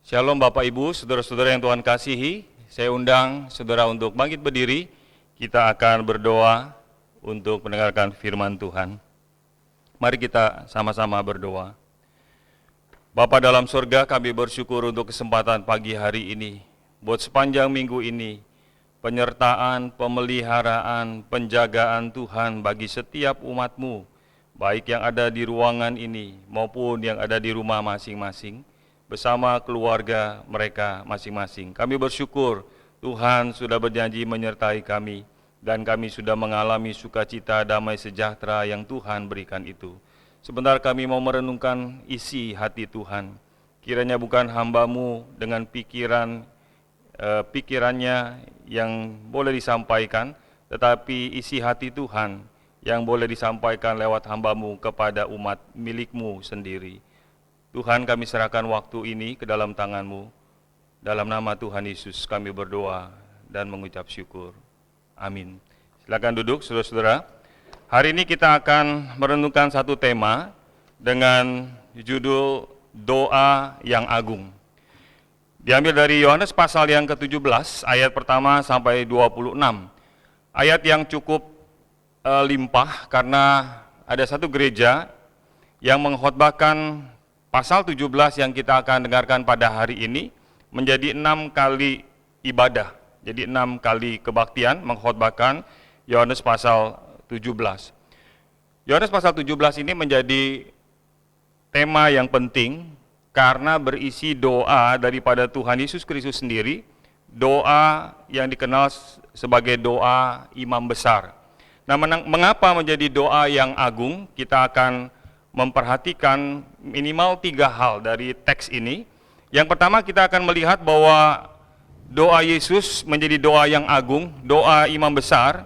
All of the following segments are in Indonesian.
Shalom Bapak Ibu, saudara-saudara yang Tuhan kasihi. Saya undang saudara untuk bangkit berdiri. Kita akan berdoa untuk mendengarkan firman Tuhan. Mari kita sama-sama berdoa. Bapa dalam surga, kami bersyukur untuk kesempatan pagi hari ini. Buat sepanjang minggu ini, penyertaan, pemeliharaan, penjagaan Tuhan bagi setiap umat-Mu, baik yang ada di ruangan ini maupun yang ada di rumah masing-masing, bersama keluarga mereka masing-masing. Kami bersyukur Tuhan sudah berjanji menyertai kami, dan kami sudah mengalami sukacita damai sejahtera yang Tuhan berikan itu. Sebentar kami mau merenungkan isi hati Tuhan. Kiranya bukan hamba-Mu dengan pikirannya yang boleh disampaikan, tetapi isi hati Tuhan yang boleh disampaikan lewat hamba-Mu kepada umat milik-Mu sendiri. Tuhan, kami serahkan waktu ini ke dalam tangan-Mu. Dalam nama Tuhan Yesus kami berdoa dan mengucap syukur. Amin. Silakan duduk, saudara-saudara. Hari ini kita akan merenungkan satu tema dengan judul Doa yang Agung. Diambil dari Yohanes pasal yang ke-17, ayat pertama sampai 26. Ayat yang cukup limpah karena ada satu gereja yang mengkhotbahkan pasal 17 yang kita akan dengarkan pada hari ini menjadi 6 kali ibadah. Jadi 6 kali kebaktian mengkhotbahkan Yohanes pasal 17. Yohanes pasal 17 ini menjadi tema yang penting karena berisi doa daripada Tuhan Yesus Kristus sendiri, doa yang dikenal sebagai doa imam besar. Nah, mengapa menjadi doa yang agung? Kita akan memperhatikan minimal 3 hal dari teks ini. Yang pertama, kita akan melihat bahwa doa Yesus menjadi doa yang agung, doa imam besar,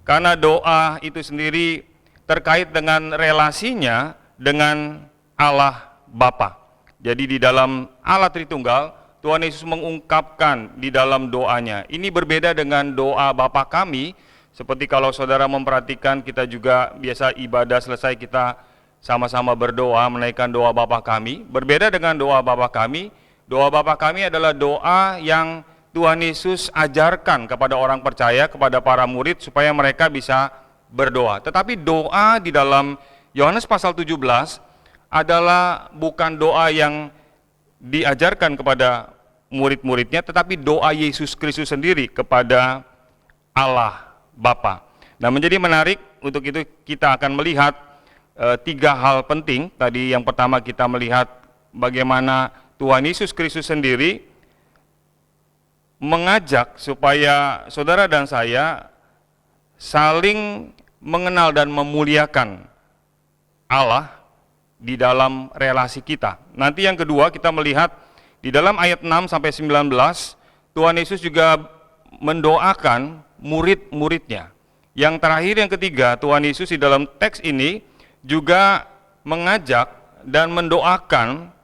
karena doa itu sendiri terkait dengan relasinya dengan Allah Bapa. Jadi di dalam Allah Tritunggal, Tuhan Yesus mengungkapkan di dalam doanya. Ini berbeda dengan doa Bapa kami, seperti kalau saudara memperhatikan, kita juga biasa ibadah selesai kita sama-sama berdoa, menaikkan doa Bapa kami. Berbeda dengan doa Bapa kami adalah doa yang Tuhan Yesus ajarkan kepada orang percaya, kepada para murid supaya mereka bisa berdoa. Tetapi doa di dalam Yohanes pasal 17 adalah bukan doa yang diajarkan kepada murid-muridnya, tetapi doa Yesus Kristus sendiri kepada Allah Bapa. Nah, menjadi menarik, untuk itu kita akan melihat 3 hal penting. Tadi yang pertama kita melihat bagaimana Tuhan Yesus Kristus sendiri mengajak supaya saudara dan saya saling mengenal dan memuliakan Allah di dalam relasi kita. Nanti yang kedua kita melihat di dalam ayat 6 sampai 19, Tuhan Yesus juga mendoakan murid-muridnya. Yang terakhir, yang ketiga, Tuhan Yesus di dalam teks ini juga mengajak dan mendoakan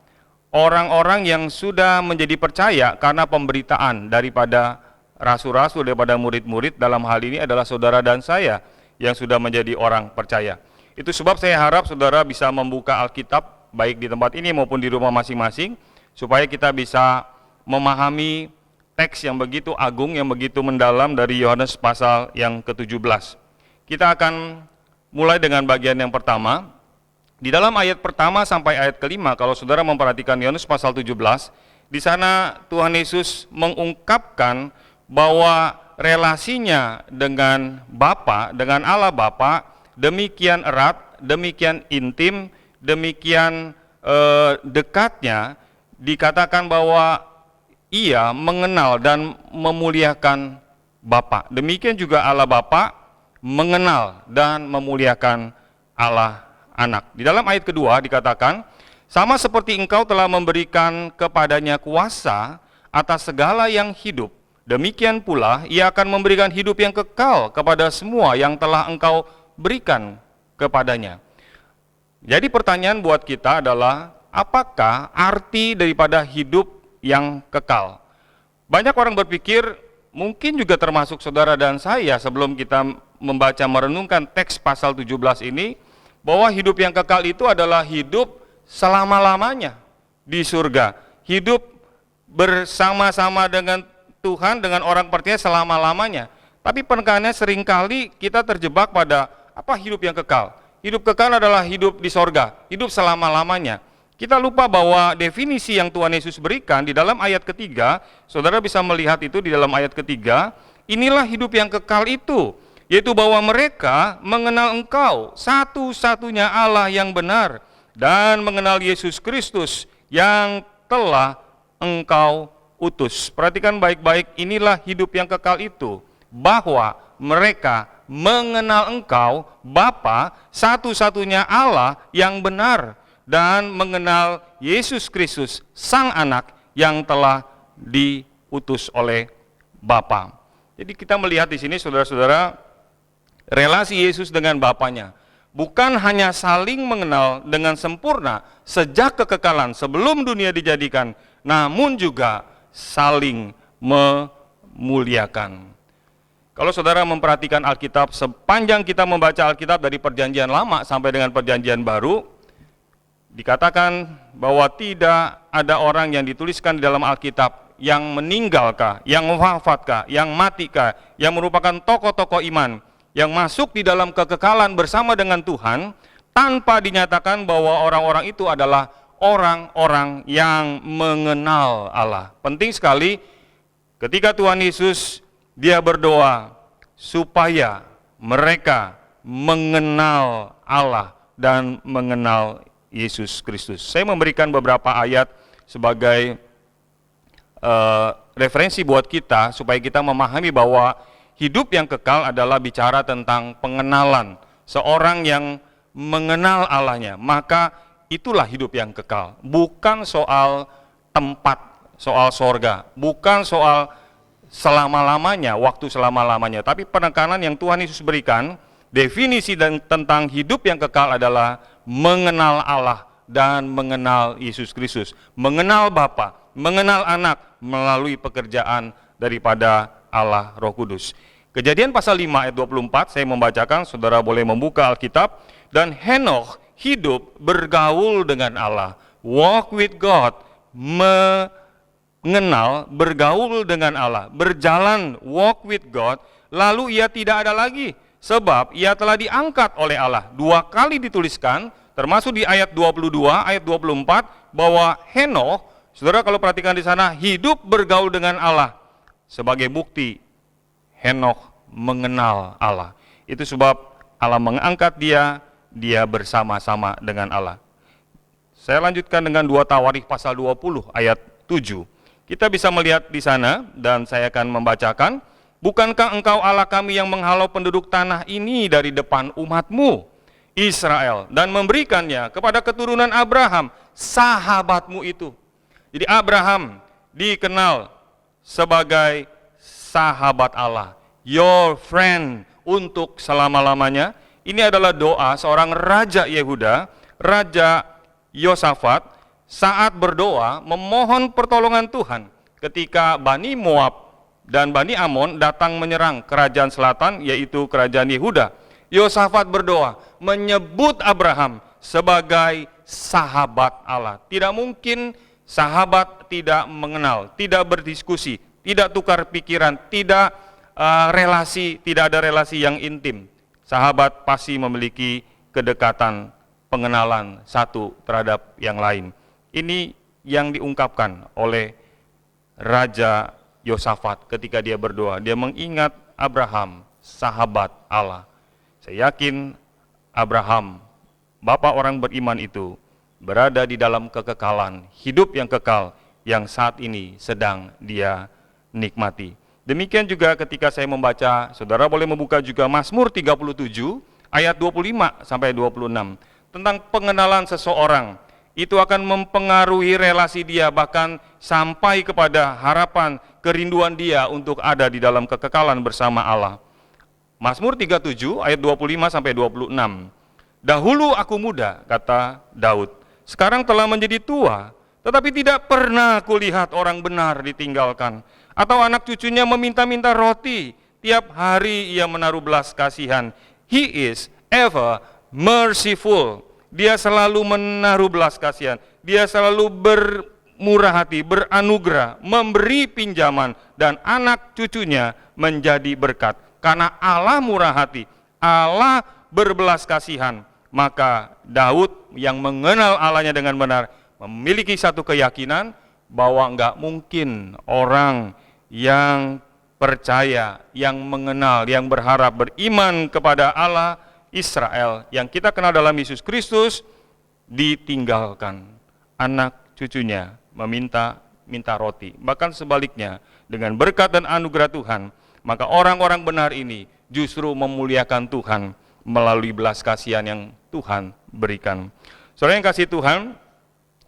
orang-orang yang sudah menjadi percaya karena pemberitaan daripada rasul-rasul, daripada murid-murid. Dalam hal ini adalah saudara dan saya yang sudah menjadi orang percaya. Itu sebab saya harap saudara bisa membuka Alkitab baik di tempat ini maupun di rumah masing-masing, supaya kita bisa memahami teks yang begitu agung, yang begitu mendalam dari Yohanes pasal yang ke-17. Kita akan mulai dengan bagian yang pertama. Di dalam ayat pertama sampai ayat kelima, kalau saudara memperhatikan Yohanes pasal 17, di sana Tuhan Yesus mengungkapkan bahwa relasinya dengan Bapa, dengan Allah Bapa, demikian erat, demikian intim, demikian dekatnya, dikatakan bahwa ia mengenal dan memuliakan Bapa. Demikian juga Allah Bapa mengenal dan memuliakan Allah Anak. Di dalam ayat kedua dikatakan, sama seperti engkau telah memberikan kepadanya kuasa atas segala yang hidup, demikian pula ia akan memberikan hidup yang kekal kepada semua yang telah engkau berikan kepadanya. Jadi pertanyaan buat kita adalah, apakah arti daripada hidup yang kekal? Banyak orang berpikir, mungkin juga termasuk saudara dan saya sebelum kita membaca merenungkan teks pasal 17 ini, bahwa hidup yang kekal itu adalah hidup selama-lamanya di surga. Hidup bersama-sama dengan Tuhan, dengan orang percaya selama-lamanya. Tapi penekanannya seringkali kita terjebak pada apa hidup yang kekal. Hidup kekal adalah hidup di sorga, hidup selama-lamanya. Kita lupa bahwa definisi yang Tuhan Yesus berikan di dalam ayat ketiga, saudara bisa melihat itu di dalam ayat ketiga, inilah hidup yang kekal itu, yaitu bahwa mereka mengenal Engkau, satu-satunya Allah yang benar, dan mengenal Yesus Kristus yang telah Engkau utus. Perhatikan baik-baik, inilah hidup yang kekal itu, bahwa mereka mengenal Engkau, Bapa, satu-satunya Allah yang benar, dan mengenal Yesus Kristus, Sang Anak yang telah diutus oleh Bapa. Jadi kita melihat di sini, saudara-saudara, relasi Yesus dengan Bapanya bukan hanya saling mengenal dengan sempurna sejak kekekalan sebelum dunia dijadikan, namun juga saling memuliakan. Kalau saudara memperhatikan Alkitab, sepanjang kita membaca Alkitab dari Perjanjian Lama sampai dengan Perjanjian Baru, dikatakan bahwa tidak ada orang yang dituliskan di dalam Alkitab yang meninggalkah, yang wafatkah, yang matikah, yang merupakan tokoh-tokoh iman, yang masuk di dalam kekekalan bersama dengan Tuhan, tanpa dinyatakan bahwa orang-orang itu adalah orang-orang yang mengenal Allah. Penting sekali ketika Tuhan Yesus dia berdoa supaya mereka mengenal Allah dan mengenal Yesus Kristus. Saya memberikan beberapa ayat sebagai referensi buat kita supaya kita memahami bahwa hidup yang kekal adalah bicara tentang pengenalan seorang yang mengenal Allahnya. Maka itulah hidup yang kekal. Bukan soal tempat, soal sorga, bukan soal selama-lamanya, waktu selama-lamanya, tapi penekanan yang Tuhan Yesus berikan, definisi dan tentang hidup yang kekal adalah mengenal Allah dan mengenal Yesus Kristus, mengenal Bapa, mengenal Anak melalui pekerjaan daripada Allah Roh Kudus. Kejadian pasal 5 ayat 24, saya membacakan, saudara boleh membuka Alkitab. Dan Henokh hidup bergaul dengan Allah, walk with God, mengenal, bergaul dengan Allah, berjalan, walk with God, lalu ia tidak ada lagi, sebab ia telah diangkat oleh Allah. 2 kali dituliskan, termasuk di ayat 22, ayat 24, bahwa Henokh, saudara kalau perhatikan di sana, hidup bergaul dengan Allah. Sebagai bukti, Henokh mengenal Allah. Itu sebab Allah mengangkat dia bersama-sama dengan Allah. Saya lanjutkan dengan 2 Tawarikh pasal 20, ayat 7. Kita bisa melihat di sana, dan saya akan membacakan, bukankah engkau Allah kami yang menghalau penduduk tanah ini dari depan umatmu, Israel, dan memberikannya kepada keturunan Abraham, sahabatmu itu. Jadi Abraham dikenal sebagai sahabat Allah, your friend untuk selama-lamanya. Ini adalah doa seorang Raja Yehuda, Raja Yosafat, saat berdoa memohon pertolongan Tuhan ketika Bani Moab dan Bani Amon datang menyerang kerajaan selatan, yaitu kerajaan Yehuda. Yosafat berdoa, menyebut Abraham sebagai sahabat Allah. Tidak mungkin sahabat tidak mengenal, tidak berdiskusi, tidak tukar pikiran, tidak tidak ada relasi yang intim. Sahabat pasti memiliki kedekatan, pengenalan satu terhadap yang lain. Ini yang diungkapkan oleh Raja Yosafat ketika dia berdoa. Dia mengingat Abraham, sahabat Allah. Saya yakin Abraham, bapak orang beriman itu, berada di dalam kekekalan, hidup yang kekal, yang saat ini sedang dia nikmati. Demikian juga ketika saya membaca, saudara boleh membuka juga Mazmur 37, ayat 25 sampai 26, tentang pengenalan seseorang. Itu akan mempengaruhi relasi dia, bahkan sampai kepada harapan, kerinduan dia untuk ada di dalam kekekalan bersama Allah. Mazmur 37 ayat 25 sampai 26. Dahulu aku muda, kata Daud, sekarang telah menjadi tua, tetapi tidak pernah kulihat orang benar ditinggalkan, atau anak cucunya meminta-minta roti, tiap hari ia menaruh belas kasihan. He is ever merciful. Dia selalu menaruh belas kasihan. Dia selalu murah hati, beranugerah, memberi pinjaman, dan anak cucunya menjadi berkat. Karena Allah murah hati, Allah berbelas kasihan, maka Daud yang mengenal Allahnya dengan benar memiliki satu keyakinan bahwa enggak mungkin orang yang percaya, yang mengenal, yang berharap, beriman kepada Allah Israel yang kita kenal dalam Yesus Kristus ditinggalkan. Anak cucunya minta roti. Bahkan sebaliknya, dengan berkat dan anugerah Tuhan, maka orang-orang benar ini justru memuliakan Tuhan melalui belas kasihan yang Tuhan berikan. Saudara yang kasih Tuhan,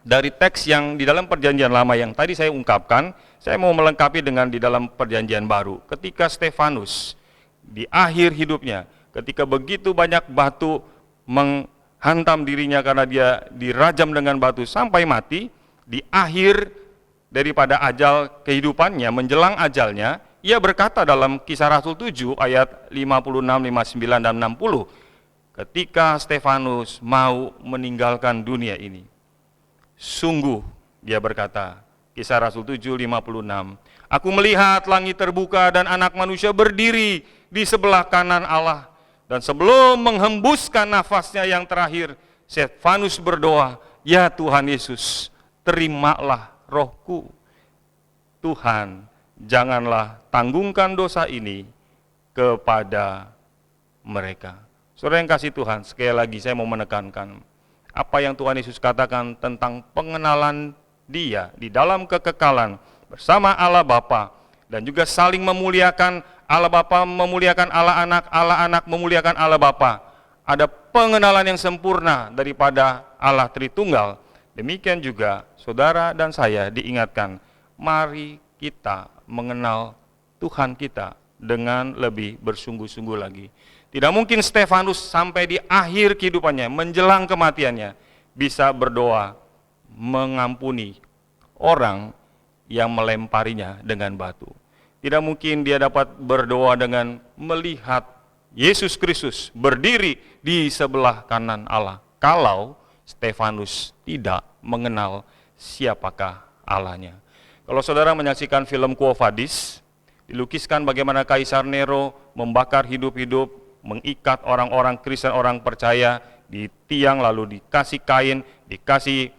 dari teks yang di dalam perjanjian lama yang tadi saya ungkapkan, saya mau melengkapi dengan di dalam perjanjian baru. Ketika Stefanus di akhir hidupnya, ketika begitu banyak batu menghantam dirinya karena dia dirajam dengan batu sampai mati, di akhir daripada ajal kehidupannya, menjelang ajalnya, ia berkata dalam Kisah Rasul 7 ayat 56, 59, dan 60, ketika Stefanus mau meninggalkan dunia ini, sungguh, dia berkata, Kisah Rasul 7, 56, aku melihat langit terbuka dan anak manusia berdiri di sebelah kanan Allah. Dan sebelum menghembuskan nafasnya yang terakhir, Stefanus berdoa, ya Tuhan Yesus, terimalah rohku. Tuhan, janganlah tanggungkan dosa ini kepada mereka. Saudara yang kasih Tuhan, sekali lagi saya mau menekankan, apa yang Tuhan Yesus katakan tentang pengenalan Dia di dalam kekekalan bersama Allah Bapa, dan juga saling memuliakan Allah Bapa, memuliakan Allah Anak memuliakan Allah Bapa. Ada pengenalan yang sempurna daripada Allah Tritunggal. Demikian juga saudara dan saya diingatkan, mari kita mengenal Tuhan kita dengan lebih bersungguh-sungguh lagi. Tidak mungkin Stefanus sampai di akhir kehidupannya, menjelang kematiannya, bisa berdoa mengampuni orang yang melemparinya dengan batu. Tidak mungkin dia dapat berdoa dengan melihat Yesus Kristus berdiri di sebelah kanan Allah, kalau Stefanus tidak mengenal siapakah Allahnya. Kalau saudara menyaksikan film Quo Vadis, dilukiskan bagaimana Kaisar Nero membakar hidup-hidup, mengikat orang-orang Kristen, orang percaya di tiang, lalu dikasih kain, dikasih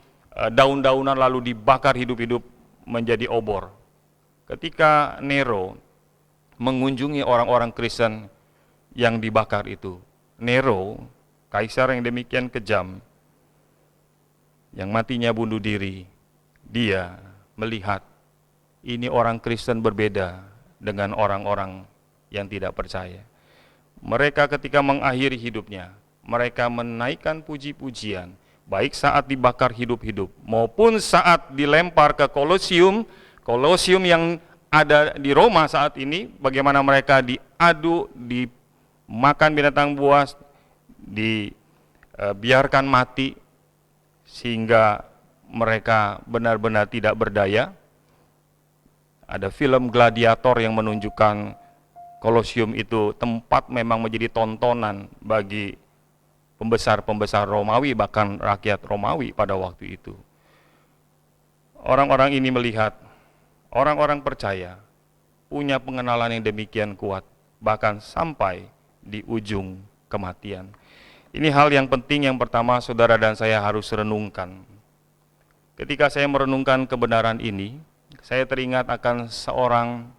daun-daunan, lalu dibakar hidup-hidup menjadi obor. Ketika Nero mengunjungi orang-orang Kristen yang dibakar itu, Nero, kaisar yang demikian kejam, yang matinya bunuh diri, dia melihat ini orang Kristen berbeda dengan orang-orang yang tidak percaya. Mereka ketika mengakhiri hidupnya, mereka menaikkan puji-pujian, baik saat dibakar hidup-hidup maupun saat dilempar ke Kolosium yang ada di Roma saat ini, bagaimana mereka diadu, dimakan binatang buas, dibiarkan mati, sehingga mereka benar-benar tidak berdaya. Ada film Gladiator yang menunjukkan Kolosium itu tempat memang menjadi tontonan bagi pembesar-pembesar Romawi, bahkan rakyat Romawi pada waktu itu. Orang-orang ini melihat orang-orang percaya punya pengenalan yang demikian kuat, bahkan sampai di ujung kematian. Ini hal yang penting yang pertama saudara dan saya harus renungkan. Ketika saya merenungkan kebenaran ini, saya teringat akan seorang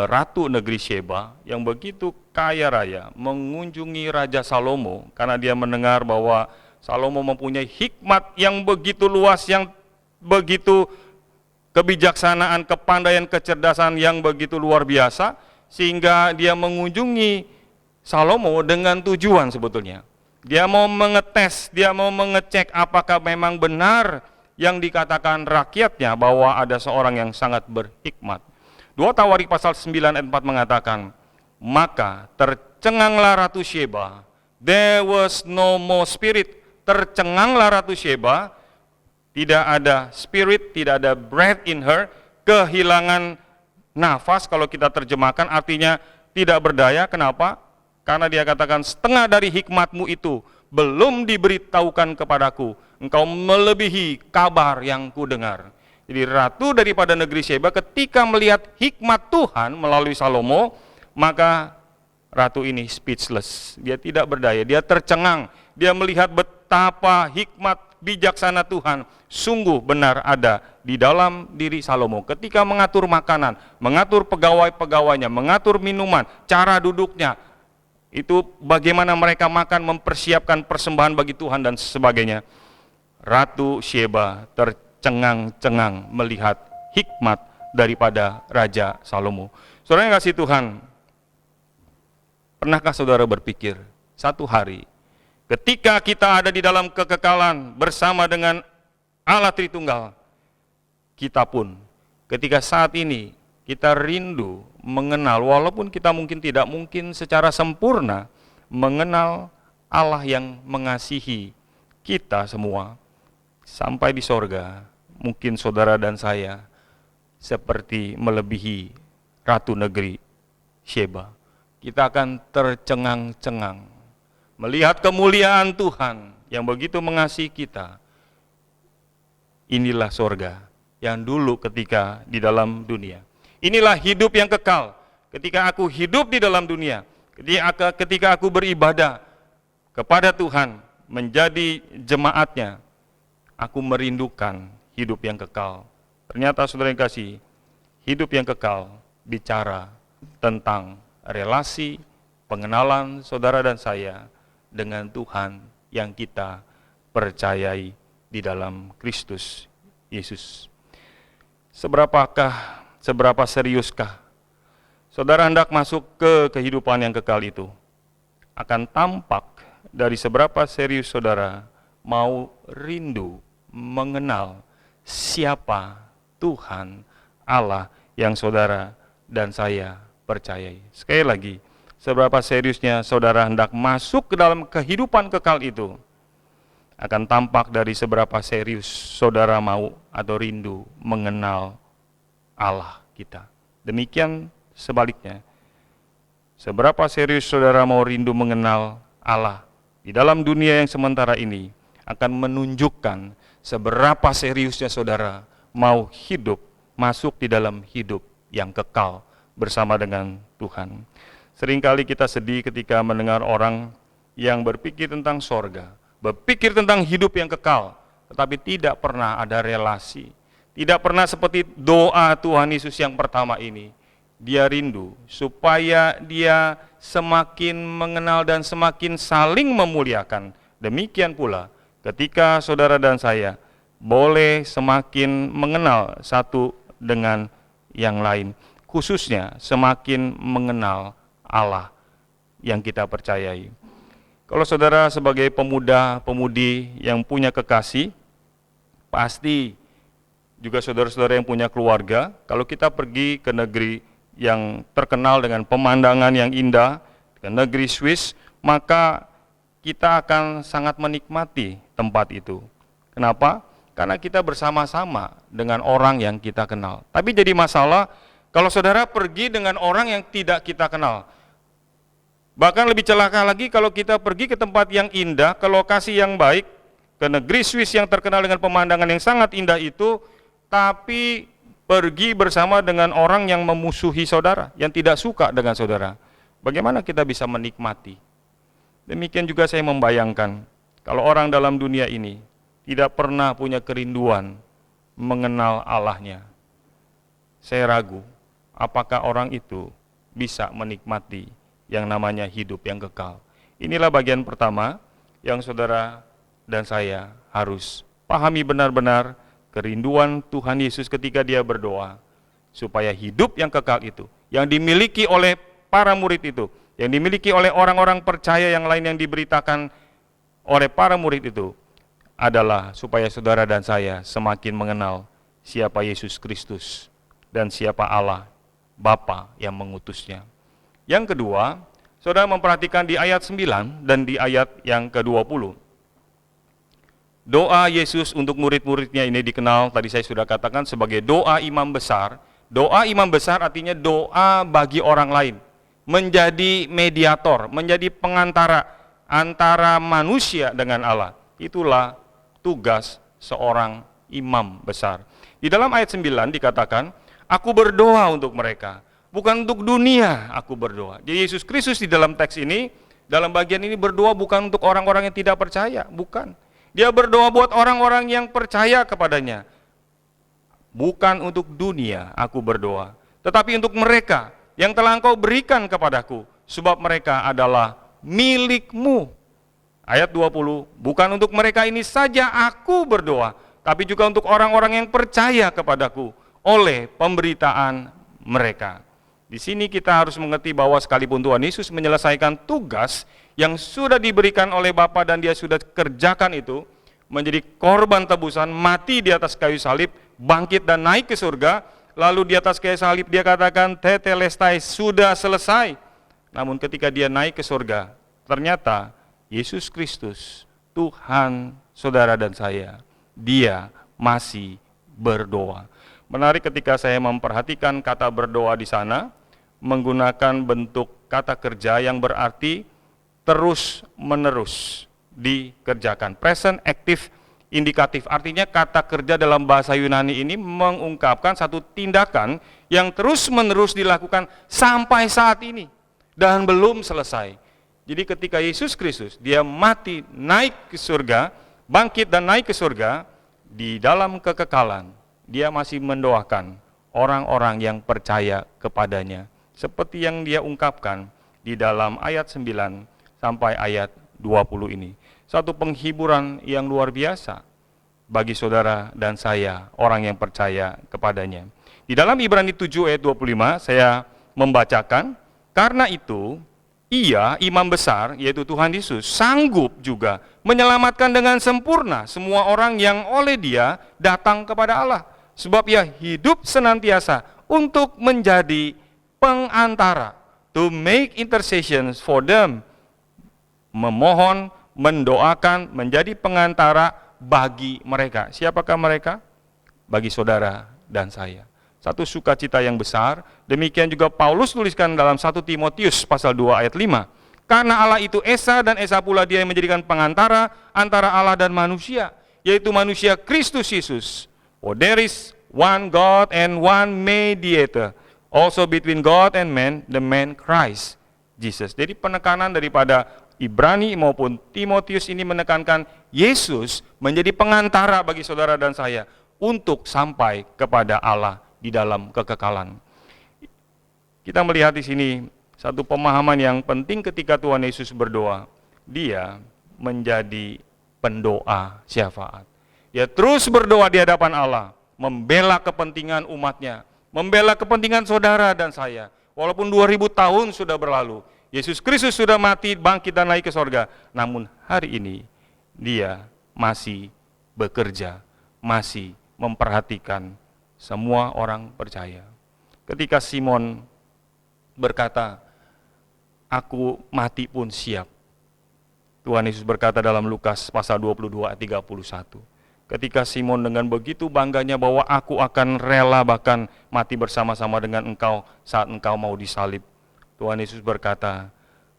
ratu negeri Sheba yang begitu kaya raya mengunjungi Raja Salomo karena dia mendengar bahwa Salomo mempunyai hikmat yang begitu luas, yang begitu kebijaksanaan, kepandaian, kecerdasan yang begitu luar biasa, sehingga dia mengunjungi Salomo dengan tujuan sebetulnya. Dia mau mengetes, dia mau mengecek apakah memang benar yang dikatakan rakyatnya bahwa ada seorang yang sangat berhikmat. 2 Tawarik pasal 9 ayat 4 mengatakan, maka tercenganglah Ratu Sheba, there was no more spirit. Tercenganglah Ratu Sheba, tidak ada spirit, tidak ada breath in her, kehilangan nafas. Kalau kita terjemahkan artinya tidak berdaya. Kenapa? Karena dia katakan setengah dari hikmatmu itu belum diberitahukan kepadaku. Engkau melebihi kabar yang kudengar. Jadi ratu daripada negeri Sheba ketika melihat hikmat Tuhan melalui Salomo, maka ratu ini speechless. Dia tidak berdaya, dia tercengang. Dia melihat betapa hikmat bijaksana Tuhan sungguh benar ada di dalam diri Salomo. Ketika mengatur makanan, mengatur pegawai-pegawainya, mengatur minuman, cara duduknya, itu bagaimana mereka makan, mempersiapkan persembahan bagi Tuhan dan sebagainya. Ratu Sheba tercengang-cengang melihat hikmat daripada Raja Salomo. Saudara yang kasih Tuhan, pernahkah saudara berpikir satu hari ketika kita ada di dalam kekekalan bersama dengan Allah Tritunggal, kita pun ketika saat ini kita rindu mengenal, walaupun kita mungkin tidak mungkin secara sempurna mengenal Allah yang mengasihi kita semua sampai di sorga. Mungkin saudara dan saya seperti melebihi ratu negeri Sheba. Kita akan tercengang-cengang melihat kemuliaan Tuhan yang begitu mengasihi kita. Inilah sorga yang dulu ketika di dalam dunia. Inilah hidup yang kekal. Ketika aku hidup di dalam dunia, ketika aku beribadah kepada Tuhan, menjadi jemaatnya, aku merindukan hidup yang kekal. Ternyata saudara yang kasih, hidup yang kekal bicara tentang relasi, pengenalan saudara dan saya dengan Tuhan yang kita percayai di dalam Kristus Yesus. Seberapa seriuskah saudara hendak masuk ke kehidupan yang kekal itu? Akan tampak dari seberapa serius saudara mau rindu mengenal siapa Tuhan Allah yang saudara dan saya percayai. Sekali lagi, seberapa seriusnya saudara hendak masuk ke dalam kehidupan kekal itu, akan tampak dari seberapa serius saudara mau atau rindu mengenal Allah kita. Demikian sebaliknya, seberapa serius saudara mau rindu mengenal Allah di dalam dunia yang sementara ini akan menunjukkan seberapa seriusnya saudara mau hidup, masuk di dalam hidup yang kekal bersama dengan Tuhan. Seringkali kita sedih ketika mendengar orang yang berpikir tentang sorga, berpikir tentang hidup yang kekal, tetapi tidak pernah ada relasi. Tidak pernah seperti doa Tuhan Yesus yang pertama ini. Dia rindu supaya dia semakin mengenal dan semakin saling memuliakan. Demikian pula ketika saudara dan saya boleh semakin mengenal satu dengan yang lain. Khususnya semakin mengenal Allah yang kita percayai. Kalau saudara sebagai pemuda-pemudi yang punya kekasih, pasti juga saudara-saudara yang punya keluarga, kalau kita pergi ke negeri yang terkenal dengan pemandangan yang indah, ke negeri Swiss, maka kita akan sangat menikmati tempat itu. Kenapa? Karena kita bersama-sama dengan orang yang kita kenal. Tapi jadi masalah kalau saudara pergi dengan orang yang tidak kita kenal. Bahkan lebih celaka lagi kalau kita pergi ke tempat yang indah, ke lokasi yang baik, ke negeri Swiss yang terkenal dengan pemandangan yang sangat indah itu, tapi pergi bersama dengan orang yang memusuhi saudara, yang tidak suka dengan saudara. Bagaimana kita bisa menikmati? Demikian juga saya membayangkan, kalau orang dalam dunia ini tidak pernah punya kerinduan mengenal Allahnya, saya ragu apakah orang itu bisa menikmati yang namanya hidup yang kekal. Inilah bagian pertama yang saudara dan saya harus pahami benar-benar, kerinduan Tuhan Yesus ketika dia berdoa, supaya hidup yang kekal itu, yang dimiliki oleh para murid itu, yang dimiliki oleh orang-orang percaya yang lain yang diberitakan oleh para murid itu, adalah supaya saudara dan saya semakin mengenal siapa Yesus Kristus dan siapa Allah, Bapa yang mengutusnya. Yang kedua, saudara memperhatikan di ayat 9 dan di ayat yang ke-20. Doa Yesus untuk murid-muridnya ini dikenal, tadi saya sudah katakan, sebagai doa imam besar. Doa imam besar artinya doa bagi orang lain, menjadi mediator, menjadi pengantara antara manusia dengan Allah. Itulah tugas seorang imam besar. Di dalam ayat 9 dikatakan, aku berdoa untuk mereka, bukan untuk dunia aku berdoa. Jadi Yesus Kristus di dalam teks ini, dalam bagian ini berdoa bukan untuk orang-orang yang tidak percaya, bukan. Dia berdoa buat orang-orang yang percaya kepadanya. Bukan untuk dunia aku berdoa, tetapi untuk mereka yang telah Engkau berikan kepadaku, sebab mereka adalah milik-Mu. Ayat 20, bukan untuk mereka ini saja aku berdoa, tapi juga untuk orang-orang yang percaya kepadaku oleh pemberitaan mereka. Di sini kita harus mengerti bahwa sekalipun Tuhan Yesus menyelesaikan tugas yang sudah diberikan oleh Bapa dan dia sudah kerjakan itu, menjadi korban tebusan, mati di atas kayu salib, bangkit dan naik ke surga, lalu di atas kayu salib dia katakan, tetelestai, sudah selesai. Namun ketika dia naik ke surga, ternyata Yesus Kristus, Tuhan saudara dan saya, dia masih berdoa. Menarik ketika saya memperhatikan kata berdoa di sana, menggunakan bentuk kata kerja yang berarti terus-menerus dikerjakan. Present active indikatif, artinya kata kerja dalam bahasa Yunani ini mengungkapkan satu tindakan yang terus-menerus dilakukan sampai saat ini dan belum selesai. Jadi ketika Yesus Kristus, dia mati, naik ke surga, bangkit dan naik ke surga, di dalam kekekalan, dia masih mendoakan orang-orang yang percaya kepadanya. Seperti yang dia ungkapkan di dalam ayat 9 sampai ayat 20 ini. Satu penghiburan yang luar biasa bagi saudara dan saya, orang yang percaya kepadanya. Di dalam Ibrani 7 ayat 25, saya membacakan, karena itu, ia, imam besar, yaitu Tuhan Yesus, sanggup juga menyelamatkan dengan sempurna semua orang yang oleh dia datang kepada Allah. Sebab ia hidup senantiasa untuk menjadi pengantara, to make intercessions for them, memohon, mendoakan, menjadi pengantara bagi mereka. Siapakah mereka? Bagi saudara dan saya. Satu sukacita yang besar. Demikian juga Paulus tuliskan dalam 1 Timotius pasal 2 ayat 5. Karena Allah itu Esa dan Esa pula dia yang menjadikan pengantara antara Allah dan manusia, yaitu manusia Kristus Yesus. For there is one God and one mediator, also between God and man, the man Christ Jesus. Jadi penekanan daripada Ibrani maupun Timotius ini menekankan Yesus menjadi pengantara bagi saudara dan saya untuk sampai kepada Allah di dalam kekekalan. Kita melihat di sini satu pemahaman yang penting ketika Tuhan Yesus berdoa. Dia menjadi pendoa syafaat. Dia terus berdoa di hadapan Allah, membela kepentingan umatnya, membela kepentingan saudara dan saya. Walaupun 2000 tahun sudah berlalu, Yesus Kristus sudah mati, bangkit dan naik ke sorga. Namun hari ini dia masih bekerja, masih memperhatikan semua orang percaya. Ketika Simon berkata, aku mati pun siap, Tuhan Yesus berkata dalam Lukas pasal 22 ayat 31. Ketika Simon dengan begitu bangganya bahwa aku akan rela bahkan mati bersama-sama dengan engkau saat engkau mau disalib, Tuhan Yesus berkata,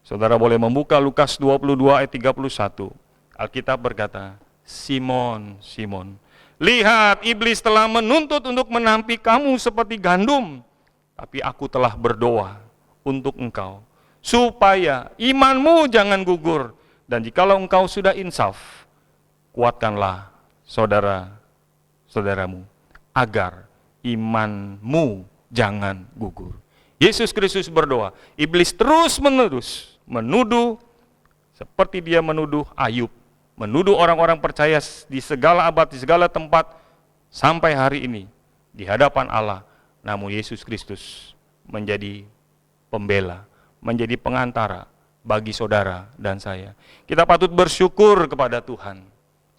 saudara boleh membuka Lukas 22 ayat 31. Alkitab berkata, Simon, Simon, lihat iblis telah menuntut untuk menampik kamu seperti gandum, tapi aku telah berdoa untuk engkau, supaya imanmu jangan gugur, dan jikalau engkau sudah insaf, kuatkanlah saudara-saudaramu, agar imanmu jangan gugur. Yesus Kristus berdoa, iblis terus-menerus menuduh, seperti dia menuduh Ayub, menuduh orang-orang percaya di segala abad, di segala tempat, sampai hari ini, di hadapan Allah. Namun Yesus Kristus menjadi pembela, menjadi pengantara bagi saudara dan saya. Kita patut bersyukur kepada Tuhan.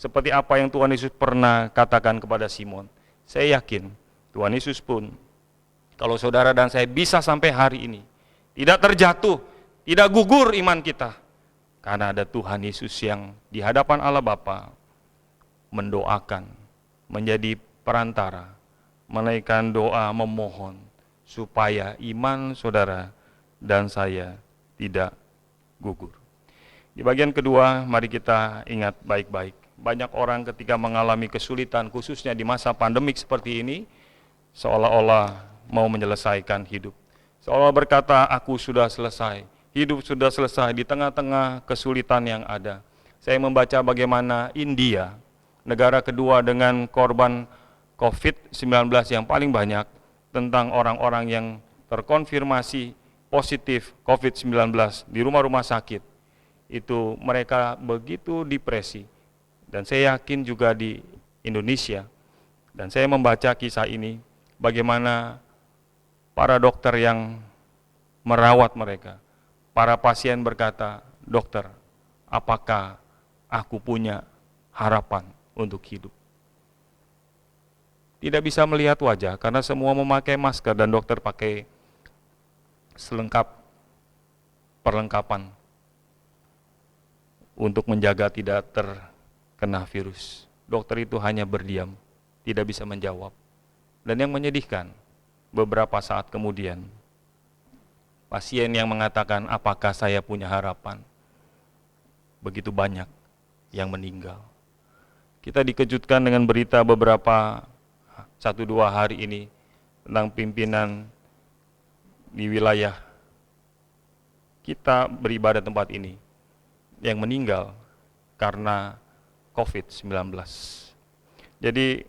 Seperti apa yang Tuhan Yesus pernah katakan kepada Simon. Saya yakin Tuhan Yesus pun, kalau saudara dan saya bisa sampai hari ini, tidak terjatuh, tidak gugur iman kita, karena ada Tuhan Yesus yang di hadapan Allah Bapa mendoakan, menjadi perantara, menaikkan doa, memohon, supaya iman saudara dan saya tidak gugur. Di bagian kedua, mari kita ingat baik-baik. Banyak orang ketika mengalami kesulitan, khususnya di masa pandemik seperti ini, seolah-olah mau menyelesaikan hidup. Seolah berkata, aku sudah selesai, hidup sudah selesai di tengah-tengah kesulitan yang ada. Saya membaca bagaimana India, negara kedua dengan korban COVID-19 yang paling banyak, tentang orang-orang yang terkonfirmasi positif COVID-19 di rumah-rumah sakit. Itu mereka begitu depresi. Dan saya yakin juga di Indonesia. Dan saya membaca kisah ini, bagaimana para dokter yang merawat mereka, para pasien berkata, dokter, apakah aku punya harapan untuk hidup? Tidak bisa melihat wajah karena semua memakai masker dan dokter pakai selengkap perlengkapan untuk menjaga tidak terkena virus. Dokter itu hanya berdiam, tidak bisa menjawab. Dan yang menyedihkan, beberapa saat kemudian, pasien yang mengatakan, apakah saya punya harapan? Begitu banyak yang meninggal. Kita dikejutkan dengan berita beberapa 1-2 hari ini tentang pimpinan di wilayah kita beribadah tempat ini yang meninggal karena COVID-19. Jadi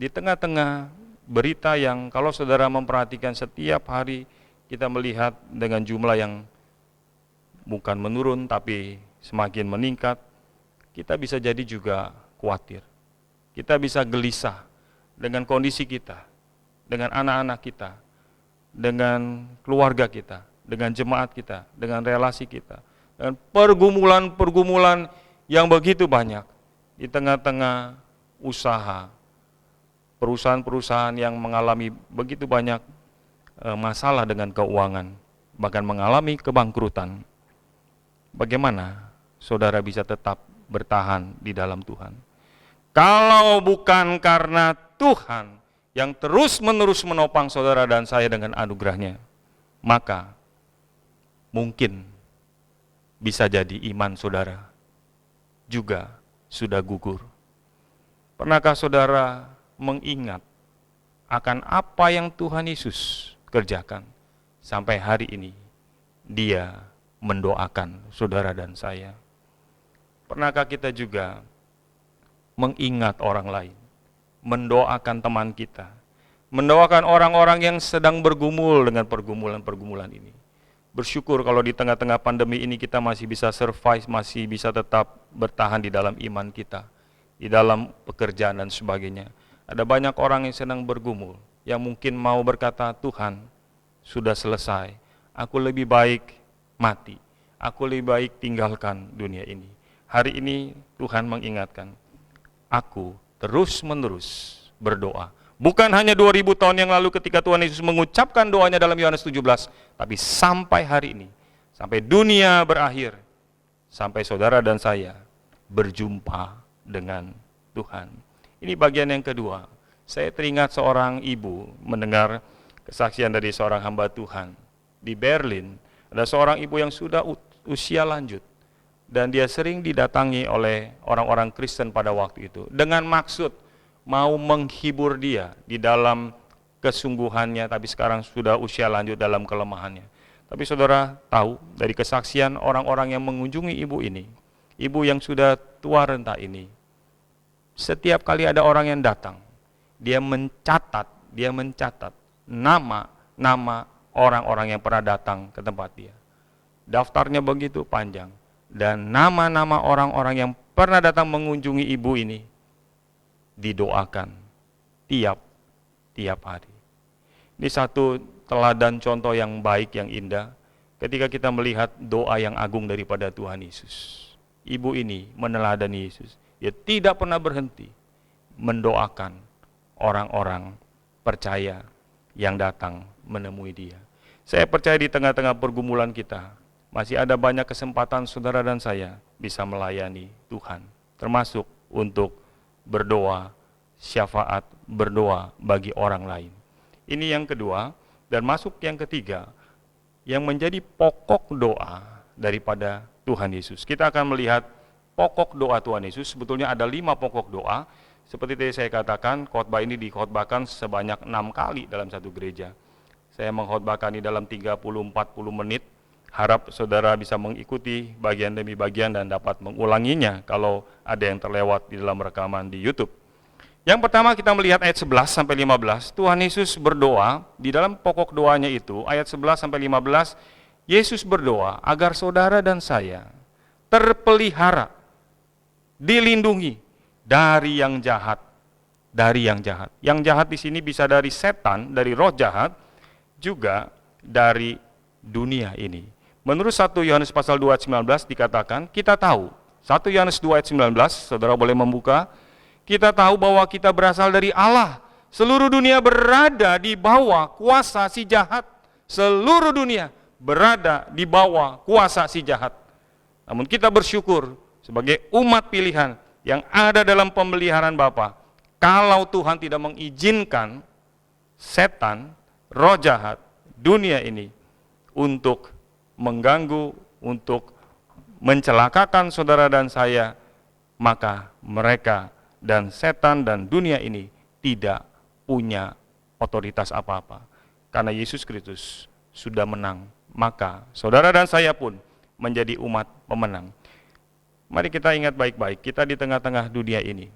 di tengah-tengah berita yang kalau saudara memperhatikan setiap hari kita melihat dengan jumlah yang bukan menurun tapi semakin meningkat, kita bisa jadi juga khawatir. Kita bisa gelisah dengan kondisi kita, dengan anak-anak kita, dengan keluarga kita, dengan jemaat kita, dengan relasi kita, dengan pergumulan-pergumulan yang begitu banyak di tengah-tengah usaha, perusahaan-perusahaan yang mengalami begitu banyak masalah dengan keuangan, bahkan mengalami kebangkrutan. Bagaimana saudara bisa tetap bertahan di dalam Tuhan? Kalau bukan karena Tuhan yang terus-menerus menopang saudara dan saya dengan anugerahnya, maka mungkin bisa jadi iman saudara juga sudah gugur. Pernahkah saudara mengingat akan apa yang Tuhan Yesus kerjakan sampai hari ini? Dia mendoakan saudara dan saya. Pernahkah kita juga mengingat orang lain, mendoakan teman kita, mendoakan orang-orang yang sedang bergumul dengan pergumulan-pergumulan ini? Bersyukur kalau di tengah-tengah pandemi ini kita masih bisa survive, masih bisa tetap bertahan di dalam iman kita, di dalam pekerjaan dan sebagainya. Ada banyak orang yang sedang bergumul, yang mungkin mau berkata, Tuhan, sudah selesai, aku lebih baik mati, aku lebih baik tinggalkan dunia ini. Hari ini Tuhan mengingatkan, aku terus-menerus berdoa. Bukan hanya 2000 tahun yang lalu ketika Tuhan Yesus mengucapkan doanya dalam Yohanes 17, tapi sampai hari ini, sampai dunia berakhir, sampai saudara dan saya berjumpa dengan Tuhan. Ini bagian yang kedua. Saya teringat seorang ibu mendengar kesaksian dari seorang hamba Tuhan. Di Berlin, ada seorang ibu yang sudah usia lanjut. Dan dia sering didatangi oleh orang-orang Kristen pada waktu itu. Dengan maksud mau menghibur dia di dalam kesungguhannya, tapi sekarang sudah usia lanjut dalam kelemahannya. Tapi saudara tahu dari kesaksian orang-orang yang mengunjungi ibu ini, ibu yang sudah tua renta ini, setiap kali ada orang yang datang, dia mencatat nama orang-orang yang pernah datang ke tempat dia. Daftarnya begitu panjang. Dan nama-nama orang-orang yang pernah datang mengunjungi ibu ini didoakan tiap hari. Ini satu teladan contoh yang baik, yang indah ketika kita melihat doa yang agung daripada Tuhan Yesus. Ibu ini meneladani Yesus. Dia tidak pernah berhenti mendoakan orang-orang percaya yang datang menemui dia. Saya percaya di tengah-tengah pergumulan kita, masih ada banyak kesempatan saudara dan saya bisa melayani Tuhan, termasuk untuk berdoa, syafaat, berdoa bagi orang lain. Ini yang kedua, dan masuk yang ketiga, yang menjadi pokok doa daripada Tuhan Yesus. Kita akan melihat pokok doa Tuhan Yesus. Sebetulnya ada 5 pokok doa. Seperti tadi saya katakan, khotbah ini dikhotbahkan sebanyak 6 kali dalam satu gereja. Saya mengkhotbahkan ini dalam 30-40 menit. Harap saudara bisa mengikuti bagian demi bagian dan dapat mengulanginya kalau ada yang terlewat di dalam rekaman di YouTube. Yang pertama kita melihat ayat 11-15, Tuhan Yesus berdoa, di dalam pokok doanya itu, ayat 11-15, Yesus berdoa agar saudara dan saya terpelihara, dilindungi dari yang jahat, dari yang jahat. Yang jahat di sini bisa dari setan, dari roh jahat, juga dari dunia ini. Menurut 1 Yohanes pasal 2 ayat 19 dikatakan, kita tahu, 1 Yohanes 2 ayat 19, saudara boleh membuka, kita tahu bahwa kita berasal dari Allah. Seluruh dunia berada di bawah kuasa si jahat. Seluruh dunia berada di bawah kuasa si jahat. Namun kita bersyukur sebagai umat pilihan yang ada dalam pemeliharaan Bapa. Kalau Tuhan tidak mengizinkan setan, roh jahat, dunia ini untuk mengganggu, untuk mencelakakan saudara dan saya, maka mereka dan setan dan dunia ini tidak punya otoritas apa-apa. Karena Yesus Kristus sudah menang, maka saudara dan saya pun menjadi umat pemenang. Mari kita ingat baik-baik, kita di tengah-tengah dunia ini,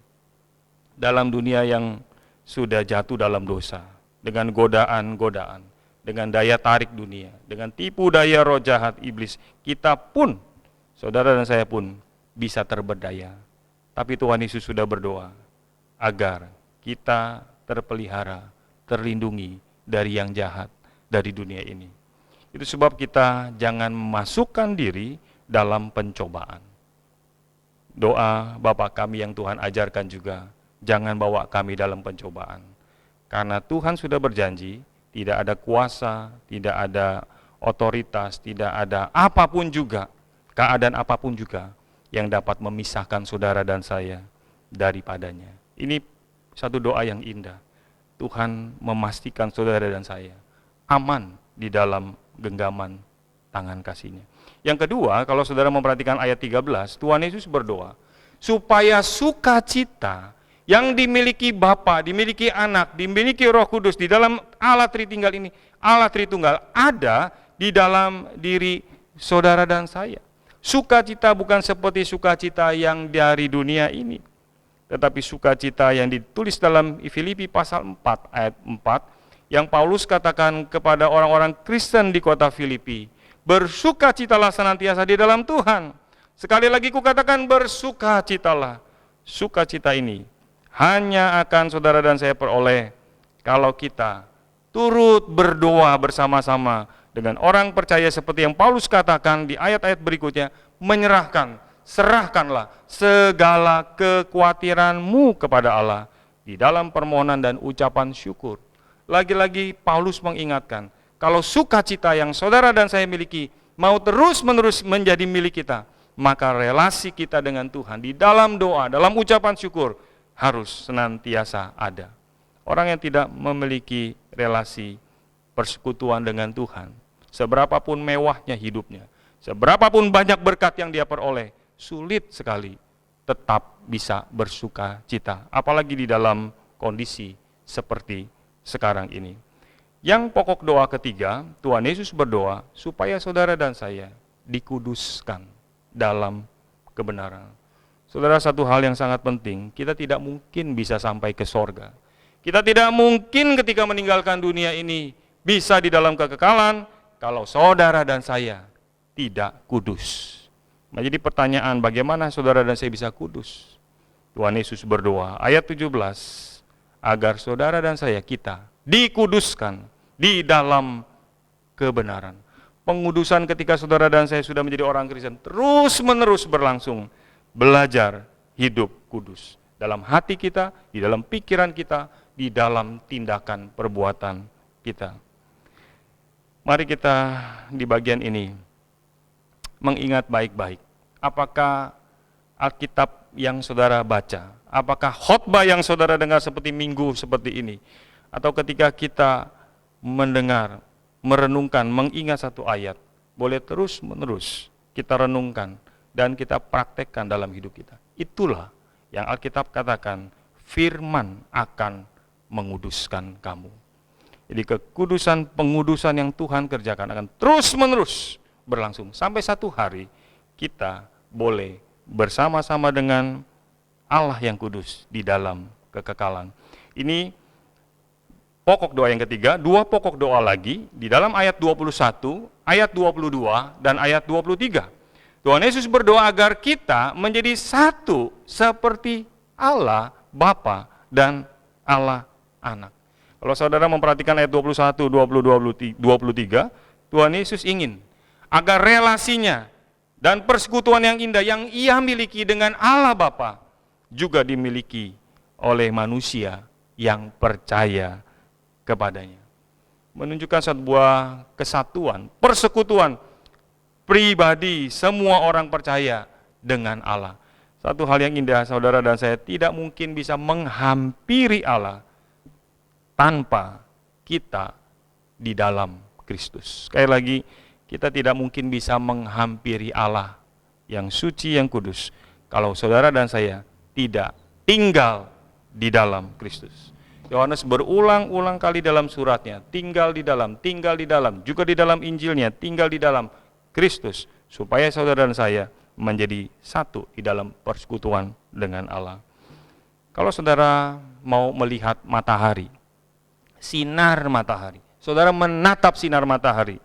dalam dunia yang sudah jatuh dalam dosa, dengan godaan-godaan, dengan daya tarik dunia, dengan tipu daya roh jahat iblis, kita pun, saudara dan saya pun bisa terberdaya. Tapi Tuhan Yesus sudah berdoa agar kita terpelihara, terlindungi dari yang jahat, dari dunia ini. Itu sebab kita jangan memasukkan diri dalam pencobaan. Doa Bapa kami yang Tuhan ajarkan juga, jangan bawa kami dalam pencobaan. Karena Tuhan sudah berjanji, tidak ada kuasa, tidak ada otoritas, tidak ada apapun juga, keadaan apapun juga yang dapat memisahkan saudara dan saya daripadanya. Ini satu doa yang indah. Tuhan memastikan saudara dan saya aman di dalam genggaman tangan kasih-Nya. Yang kedua, kalau saudara memperhatikan ayat 13, Tuhan Yesus berdoa supaya sukacita yang dimiliki Bapa, dimiliki Anak, dimiliki Roh Kudus di dalam Allah Tritunggal ini, Allah Tritunggal ada di dalam diri saudara dan saya. Sukacita bukan seperti sukacita yang dari dunia ini, tetapi sukacita yang ditulis dalam Filipi pasal 4 ayat 4, yang Paulus katakan kepada orang-orang Kristen di kota Filipi, bersukacitalah senantiasa di dalam Tuhan. Sekali lagi kukatakan bersukacitalah. Sukacita ini hanya akan saudara dan saya peroleh kalau kita turut berdoa bersama-sama dengan orang percaya seperti yang Paulus katakan di ayat-ayat berikutnya, menyerahkan, serahkanlah segala kekhawatiranmu kepada Allah di dalam permohonan dan ucapan syukur. Lagi-lagi Paulus mengingatkan, kalau sukacita yang saudara dan saya miliki mau terus-menerus menjadi milik kita, maka relasi kita dengan Tuhan di dalam doa, dalam ucapan syukur harus senantiasa ada. Orang yang tidak memiliki relasi persekutuan dengan Tuhan, seberapapun mewahnya hidupnya, seberapapun banyak berkat yang dia peroleh, sulit sekali tetap bisa bersuka cita, apalagi di dalam kondisi seperti sekarang ini. Yang pokok doa ketiga, Tuhan Yesus berdoa supaya saudara dan saya dikuduskan dalam kebenaran. Saudara, satu hal yang sangat penting, kita tidak mungkin bisa sampai ke sorga. Kita tidak mungkin ketika meninggalkan dunia ini bisa di dalam kekekalan kalau saudara dan saya tidak kudus. Jadi pertanyaan, bagaimana saudara dan saya bisa kudus? Tuhan Yesus berdoa, ayat 17, agar saudara dan saya, kita dikuduskan di dalam kebenaran. Pengudusan ketika saudara dan saya sudah menjadi orang Kristen terus-menerus berlangsung. Belajar hidup kudus dalam hati kita, di dalam pikiran kita, di dalam tindakan perbuatan kita. Mari kita di bagian ini mengingat baik-baik, apakah Alkitab yang saudara baca, apakah khotbah yang saudara dengar seperti minggu seperti ini, atau ketika kita mendengar, merenungkan, mengingat satu ayat, boleh terus-menerus kita renungkan. dan kita praktekkan dalam hidup kita. Itulah yang Alkitab katakan, firman akan menguduskan kamu. Jadi kekudusan, pengudusan yang Tuhan kerjakan akan terus-menerus berlangsung. Sampai satu hari kita boleh bersama-sama dengan Allah yang kudus di dalam kekekalan. Ini pokok doa yang ketiga. Dua pokok doa lagi di dalam ayat 21, ayat 22, dan ayat 23. Tuhan Yesus berdoa agar kita menjadi satu seperti Allah Bapa dan Allah Anak. Kalau saudara memperhatikan ayat 21, 22, 23, Tuhan Yesus ingin agar relasinya dan persekutuan yang indah yang Ia miliki dengan Allah Bapa juga dimiliki oleh manusia yang percaya kepadanya. Menunjukkan sebuah kesatuan, persekutuan pribadi semua orang percaya dengan Allah. Satu hal yang indah, saudara dan saya tidak mungkin bisa menghampiri Allah tanpa kita di dalam Kristus. Sekali lagi, kita tidak mungkin bisa menghampiri Allah yang suci, yang kudus, kalau saudara dan saya tidak tinggal di dalam Kristus. Yohanes berulang-ulang kali dalam suratnya, tinggal di dalam, juga di dalam Injilnya, tinggal di dalam Kristus, supaya saudara dan saya menjadi satu di dalam persekutuan dengan Allah. Kalau saudara mau melihat matahari, sinar matahari, saudara menatap sinar matahari,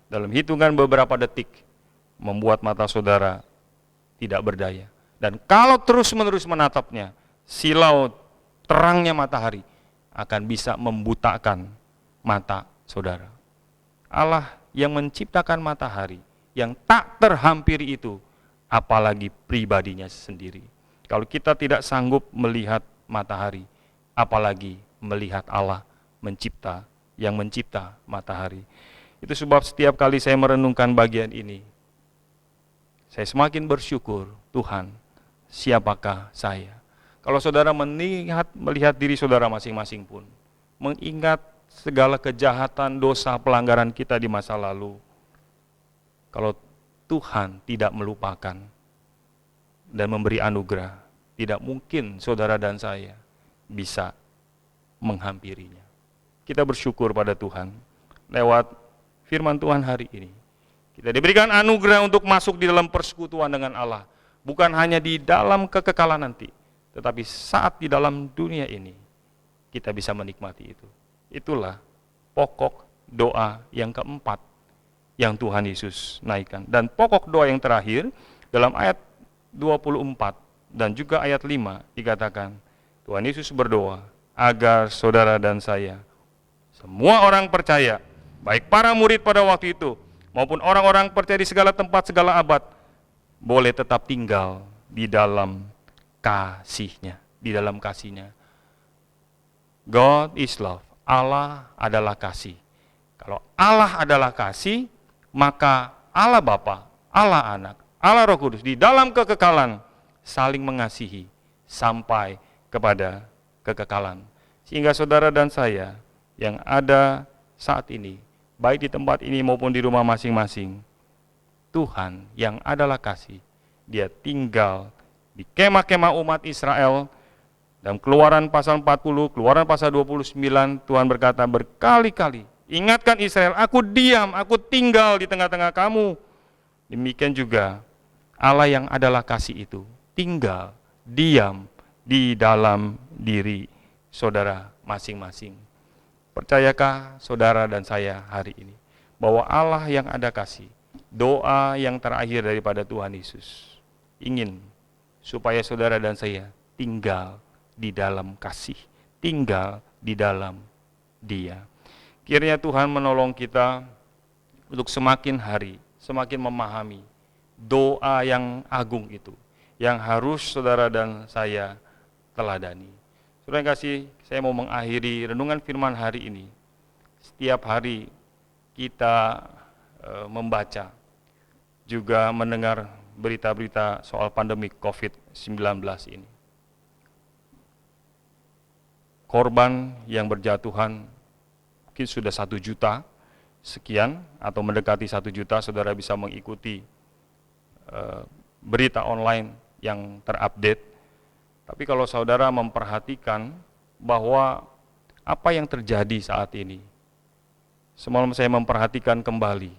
dalam hitungan beberapa detik, membuat mata saudara tidak berdaya. Dan kalau terus-menerus menatapnya, silau terangnya matahari akan bisa membutakan mata saudara. Allah yang menciptakan matahari, yang tak terhampiri itu, apalagi pribadinya sendiri. Kalau kita tidak sanggup melihat matahari, apalagi melihat Allah yang mencipta matahari. Itu sebab setiap kali saya merenungkan bagian ini, saya semakin bersyukur, Tuhan, siapakah saya? Kalau saudara melihat diri saudara masing-masing pun, mengingat segala kejahatan, dosa, pelanggaran kita di masa lalu, kalau Tuhan tidak melupakan dan memberi anugerah, tidak mungkin saudara dan saya bisa menghampirinya. Kita bersyukur pada Tuhan lewat firman Tuhan hari ini. Kita diberikan anugerah untuk masuk di dalam persekutuan dengan Allah. Bukan hanya di dalam kekekalan nanti, tetapi saat di dalam dunia ini, kita bisa menikmati itu. Itulah pokok doa yang keempat yang Tuhan Yesus naikkan. Dan pokok doa yang terakhir, dalam ayat 24 dan juga ayat 5 dikatakan, Tuhan Yesus berdoa agar saudara dan saya, semua orang percaya, baik para murid pada waktu itu, maupun orang-orang percaya di segala tempat, segala abad, boleh tetap tinggal di dalam kasih-Nya, di dalam kasih-Nya. God is love. Allah adalah kasih. Kalau Allah adalah kasih, maka Allah Bapa, Allah Anak, Allah Roh Kudus di dalam kekekalan saling mengasihi sampai kepada kekekalan. Sehingga saudara dan saya yang ada saat ini, baik di tempat ini maupun di rumah masing-masing, Tuhan yang adalah kasih, Dia tinggal di kemah-kemah umat Israel. Dalam Keluaran pasal 40, Keluaran pasal 29, Tuhan berkata berkali-kali, ingatkan Israel, aku diam, aku tinggal di tengah-tengah kamu. Demikian juga Allah yang adalah kasih itu tinggal, diam di dalam diri saudara masing-masing. Percayakah saudara dan saya hari ini bahwa Allah yang ada kasih, doa yang terakhir daripada Tuhan Yesus, ingin supaya saudara dan saya tinggal di dalam kasih, tinggal di dalam Dia. Kiranya Tuhan menolong kita untuk semakin hari, semakin memahami doa yang agung itu, yang harus saudara dan saya teladani. Saudara yang kasih, saya mau mengakhiri renungan firman hari ini. Setiap hari kita membaca, juga mendengar berita-berita soal pandemi COVID-19 ini. Korban yang berjatuhan mungkin sudah 1 juta sekian, atau mendekati 1 juta. Saudara bisa mengikuti berita online yang terupdate. Tapi kalau saudara memperhatikan bahwa apa yang terjadi saat ini, semalam saya memperhatikan kembali,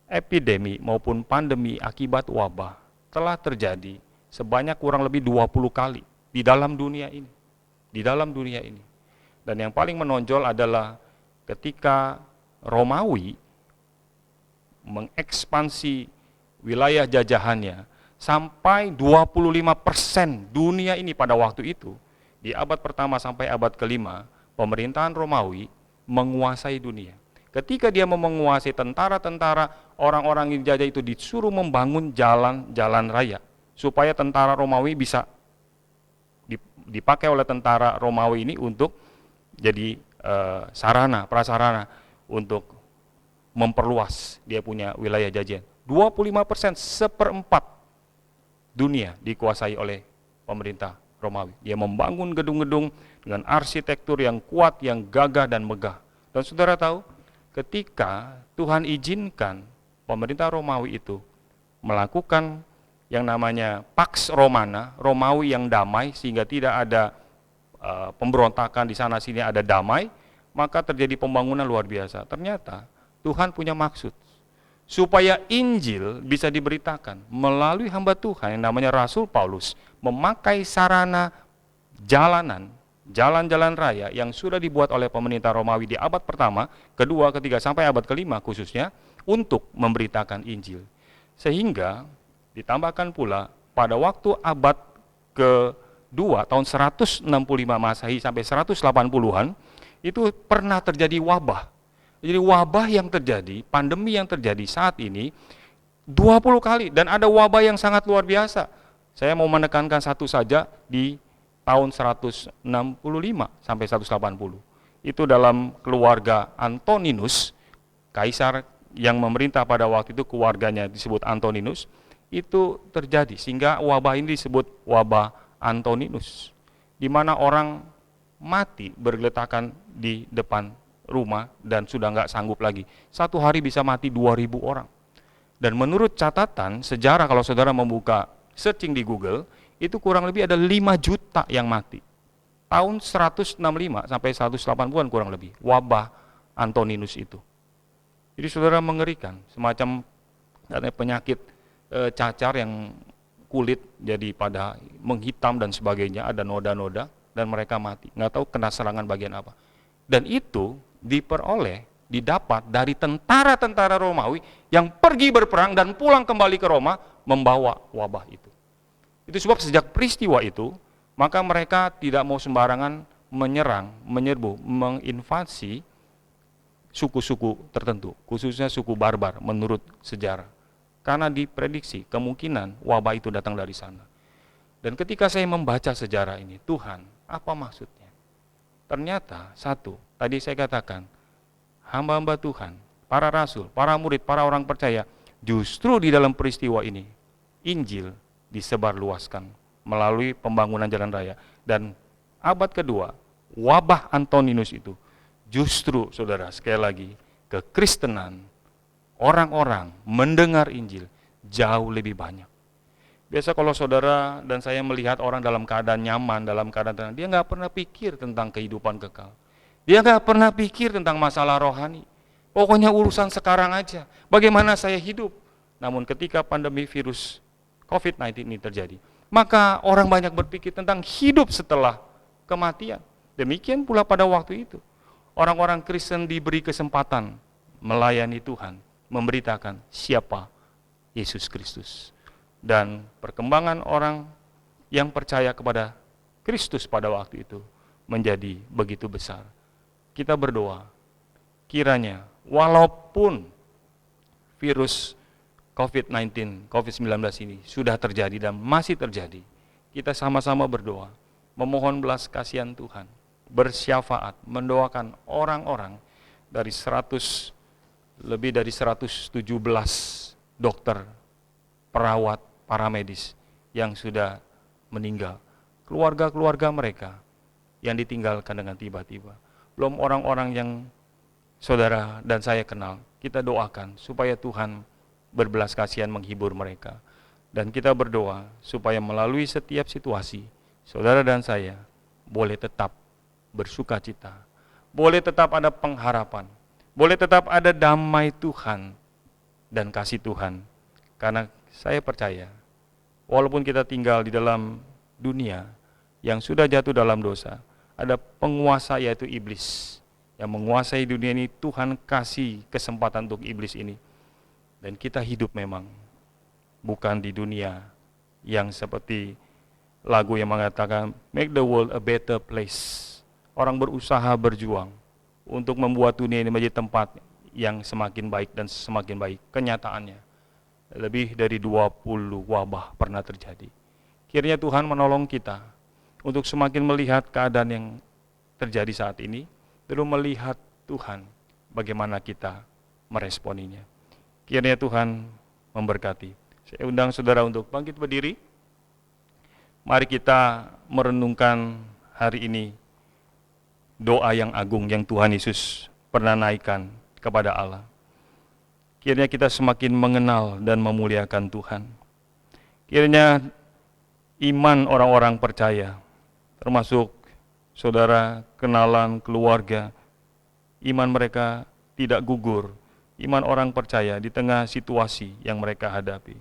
epidemi maupun pandemi akibat wabah telah terjadi sebanyak kurang lebih 20 kali di dalam dunia ini. Di dalam dunia ini. Dan yang paling menonjol adalah ketika Romawi mengekspansi wilayah jajahannya sampai 25% dunia ini pada waktu itu, di abad pertama sampai abad kelima, pemerintahan Romawi menguasai dunia. Ketika dia menguasai tentara-tentara, orang-orang yang dijajah itu disuruh membangun jalan-jalan raya, supaya tentara Romawi bisa dipakai oleh tentara Romawi ini untuk jadi sarana, prasarana untuk memperluas dia punya wilayah jajahan. 25%, seperempat dunia dikuasai oleh pemerintah Romawi. Dia membangun gedung-gedung dengan arsitektur yang kuat, yang gagah dan megah. Dan saudara tahu, ketika Tuhan izinkan pemerintah Romawi itu melakukan yang namanya Pax Romana, Romawi yang damai, sehingga tidak ada pemberontakan di sana sini, ada damai, maka terjadi pembangunan luar biasa. Ternyata Tuhan punya maksud supaya Injil bisa diberitakan melalui hamba Tuhan yang namanya Rasul Paulus, memakai sarana jalanan, jalan-jalan raya yang sudah dibuat oleh pemerintah Romawi di abad pertama, kedua, ketiga, sampai abad kelima khususnya, untuk memberitakan Injil. Sehingga ditambahkan pula pada waktu abad kedua, tahun 165 Masehi sampai 180-an, itu pernah terjadi wabah. Jadi wabah yang terjadi, pandemi yang terjadi saat ini 20 kali, dan ada wabah yang sangat luar biasa. Saya mau menekankan satu saja di tahun 165 sampai 180. Itu dalam keluarga Antoninus, kaisar yang memerintah pada waktu itu, keluarganya disebut Antoninus, itu terjadi sehingga wabah ini disebut wabah Antoninus, di mana orang mati bergeletakan di depan rumah dan sudah nggak sanggup lagi. Satu hari bisa mati 2.000 orang. Dan menurut catatan sejarah, kalau saudara membuka searching di Google, itu kurang lebih ada 5 juta yang mati. Tahun 165 sampai 180-an kurang lebih, wabah Antoninus itu. Jadi saudara mengerikan, semacam penyakit cacar yang kulit jadi pada menghitam dan sebagainya, ada noda-noda, dan mereka mati. Nggak tahu kena serangan bagian apa. Dan itu didapat dari tentara-tentara Romawi yang pergi berperang dan pulang kembali ke Roma membawa wabah itu. Itu sebab sejak peristiwa itu, maka mereka tidak mau sembarangan menyerang, menyerbu, menginvasi suku-suku tertentu, khususnya suku barbar menurut sejarah. Karena diprediksi kemungkinan wabah itu datang dari sana. Dan ketika saya membaca sejarah ini, Tuhan, apa maksudnya? Ternyata satu, tadi saya katakan, hamba-hamba Tuhan, para rasul, para murid, para orang percaya, justru di dalam peristiwa ini, Injil disebarluaskan melalui pembangunan jalan raya. Dan abad kedua, wabah Antoninus itu, justru saudara, sekali lagi, kekristenan, orang-orang mendengar Injil jauh lebih banyak. Biasa kalau saudara dan saya melihat orang dalam keadaan nyaman, dalam keadaan tenang, dia nggak pernah pikir tentang kehidupan kekal. Dia nggak pernah pikir tentang masalah rohani. Pokoknya urusan sekarang aja, bagaimana saya hidup. Namun ketika pandemi virus COVID-19 ini terjadi, maka orang banyak berpikir tentang hidup setelah kematian. Demikian pula pada waktu itu. Orang-orang Kristen diberi kesempatan melayani Tuhan, memberitakan siapa Yesus Kristus. Dan perkembangan orang yang percaya kepada Kristus pada waktu itu menjadi begitu besar. Kita berdoa, kiranya walaupun virus COVID-19, COVID-19 ini sudah terjadi dan masih terjadi, kita sama-sama berdoa, memohon belas kasihan Tuhan, bersyafaat, mendoakan orang-orang dari lebih dari 117 dokter, perawat, paramedis yang sudah meninggal, keluarga-keluarga mereka yang ditinggalkan dengan tiba-tiba. Belum orang-orang yang saudara dan saya kenal, kita doakan supaya Tuhan berbelas kasihan menghibur mereka. Dan kita berdoa supaya melalui setiap situasi, saudara dan saya boleh tetap bersuka cita, boleh tetap ada pengharapan, boleh tetap ada damai Tuhan dan kasih Tuhan. Karena saya percaya, walaupun kita tinggal di dalam dunia yang sudah jatuh dalam dosa, ada penguasa yaitu iblis yang menguasai dunia ini. Tuhan kasih kesempatan untuk iblis ini. Dan kita hidup memang bukan di dunia yang seperti lagu yang mengatakan make the world a better place. Orang berusaha berjuang untuk membuat dunia ini menjadi tempat yang semakin baik dan semakin baik. Kenyataannya lebih dari 20 wabah pernah terjadi. Kiranya Tuhan menolong kita untuk semakin melihat keadaan yang terjadi saat ini, lalu melihat Tuhan bagaimana kita meresponinya. Kiranya Tuhan memberkati. Saya undang saudara untuk bangkit berdiri. Mari kita merenungkan hari ini doa yang agung yang Tuhan Yesus pernah naikkan kepada Allah. Kiranya kita semakin mengenal dan memuliakan Tuhan. Kiranya iman orang-orang percaya, termasuk saudara, kenalan, keluarga, iman mereka tidak gugur. Iman orang percaya di tengah situasi yang mereka hadapi.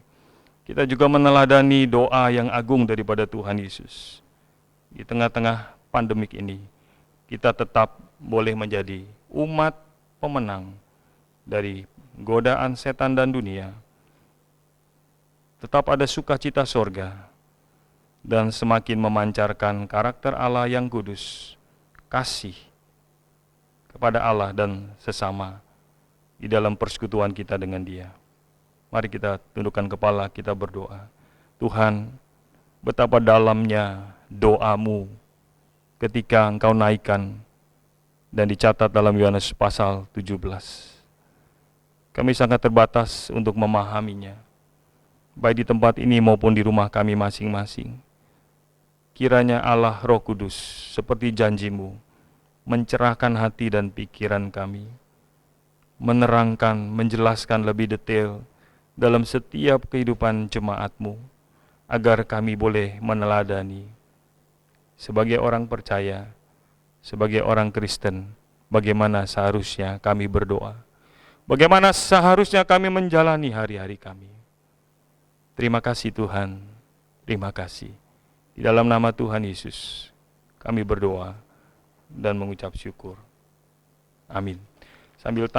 Kita juga meneladani doa yang agung daripada Tuhan Yesus. Di tengah-tengah pandemik ini, kita tetap boleh menjadi umat pemenang dari godaan setan dan dunia. Tetap ada sukacita sorga dan semakin memancarkan karakter Allah yang kudus, kasih kepada Allah dan sesama di dalam persekutuan kita dengan Dia. Mari kita tundukkan kepala, kita berdoa. Tuhan, betapa dalamnya doamu ketika Engkau naikkan dan dicatat dalam Yohanes pasal 17. Kami sangat terbatas untuk memahaminya, baik di tempat ini maupun di rumah kami masing-masing. Kiranya Allah Roh Kudus seperti janjimu mencerahkan hati dan pikiran kami, menerangkan, menjelaskan lebih detail dalam setiap kehidupan jemaat-Mu, agar kami boleh meneladani sebagai orang percaya, sebagai orang Kristen, bagaimana seharusnya kami berdoa, bagaimana seharusnya kami menjalani hari-hari kami. Terima kasih Tuhan, terima kasih. Di dalam nama Tuhan Yesus, kami berdoa dan mengucap syukur. Amin. Sambil